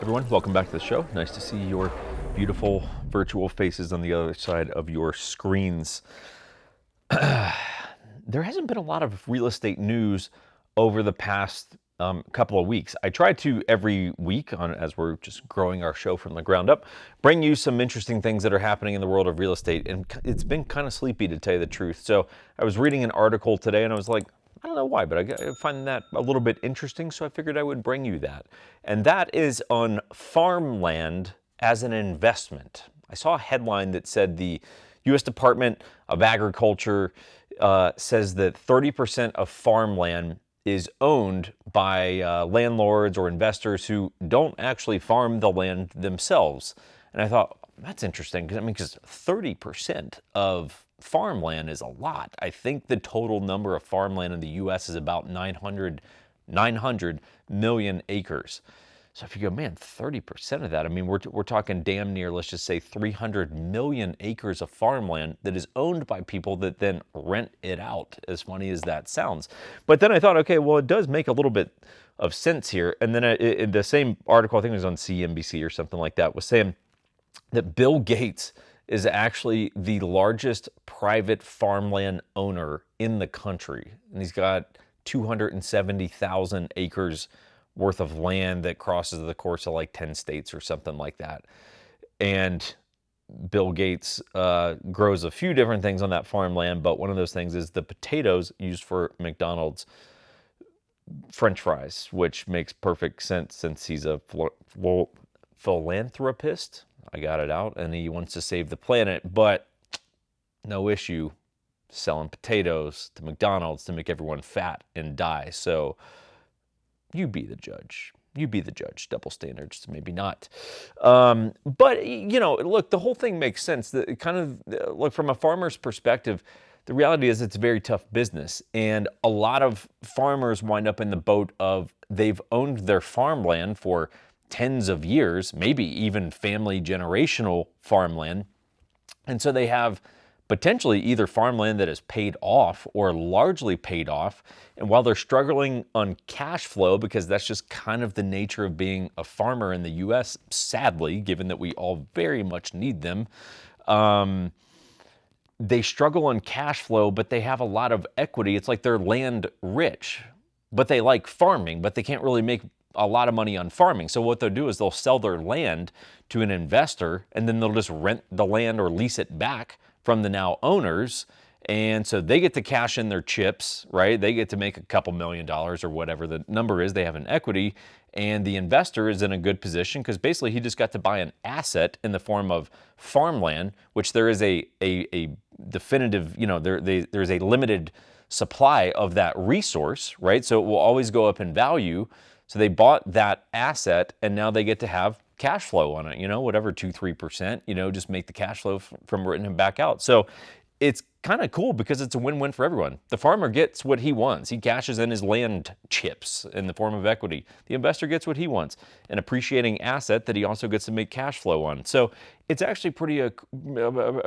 Everyone, welcome back to the show. Nice to see your beautiful virtual faces on the other side of your screens. There hasn't been a lot of real estate news over the past couple of weeks. I try to every week, as we're just growing our show from the ground up, bring you some interesting things that are happening in the world of real estate, and it's been kind of sleepy, to tell you the truth. So I was reading an article today and I was like, I don't know why, but I find that a little bit interesting, so I figured I would bring you that. And that is on farmland as an investment. I saw a headline that said the U.S. Department of Agriculture says that 30% of farmland is owned by landlords or investors who don't actually farm the land themselves. And I thought, that's interesting, because 30% of farmland is a lot. I think the total number of farmland in the U.S. is about 900 million acres. So if you go, man, 30% of that, we're talking damn near, let's just say 300 million acres of farmland that is owned by people that then rent it out, as funny as that sounds. But then I thought, okay, well, it does make a little bit of sense here. And then in the same article, I think it was on CNBC or something like that, was saying that Bill Gates is actually the largest private farmland owner in the country. And he's got 270,000 acres worth of land that crosses the course of like 10 states or something like that. And Bill Gates grows a few different things on that farmland, but one of those things is the potatoes used for McDonald's French fries, which makes perfect sense since he's a philanthropist. I got it out, and he wants to save the planet, but no issue selling potatoes to McDonald's to make everyone fat and die. So you be the judge. You be the judge. Double standards, maybe not. But, look, the whole thing makes sense. Look, from a farmer's perspective, the reality is it's a very tough business. And a lot of farmers wind up in the boat of they've owned their farmland for tens of years, maybe even family generational farmland. And so they have potentially either farmland that is paid off or largely paid off. And while they're struggling on cash flow, because that's just kind of the nature of being a farmer in the U.S., sadly, given that we all very much need them, they struggle on cash flow, but they have a lot of equity. It's like they're land rich, but they like farming, but they can't really make a lot of money on farming. So what they'll do is they'll sell their land to an investor, and then they'll just rent the land or lease it back from the now owners. And so they get to cash in their chips, right? They get to make a couple $1 million or whatever the number is. They have an equity, and the investor is in a good position because basically he just got to buy an asset in the form of farmland, which there is a definitive, there's a limited supply of that resource, right? So it will always go up in value. So they bought that asset, and now they get to have cash flow on it, whatever, 2-3%, just make the cash flow from renting him back out. So it's kind of cool because it's a win-win for everyone. The farmer gets what he wants. He cashes in his land chips in the form of equity. The investor gets what he wants, an appreciating asset that he also gets to make cash flow on. So it's actually a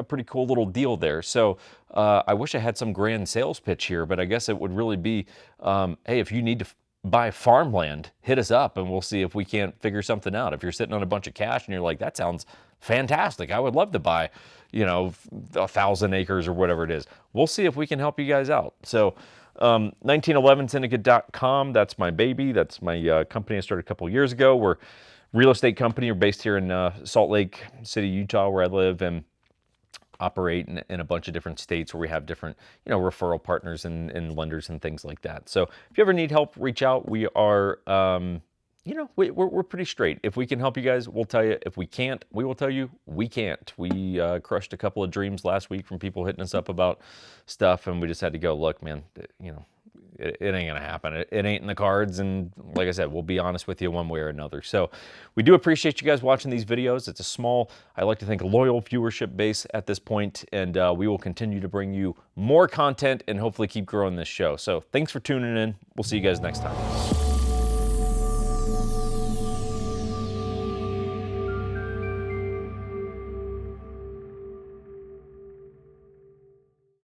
pretty cool little deal there. So I wish I had some grand sales pitch here, but I guess it would really be, hey, if you need to buy farmland, hit us up and we'll see if we can't figure something out. If you're sitting on a bunch of cash and you're like, that sounds fantastic, I would love to buy, 1,000 acres or whatever it is, we'll see if we can help you guys out. So 1911syndicate.com, that's my baby. That's my company I started a couple years ago. We're a real estate company. We're based here in Salt Lake City, Utah, where I live, and operate in a bunch of different states where we have different, referral partners and lenders and things like that. So if you ever need help, reach out. We are, we're pretty straight. If we can help you guys, we'll tell you. If we can't, we will tell you we can't. We crushed a couple of dreams last week from people hitting us up about stuff, and we just had to go, look, man, it ain't gonna happen. It ain't in the cards. And like I said, we'll be honest with you one way or another. So we do appreciate you guys watching these videos. It's a small, I like to think, loyal viewership base at this point, and we will continue to bring you more content and hopefully keep growing this show. So thanks for tuning in. We'll see you guys next time.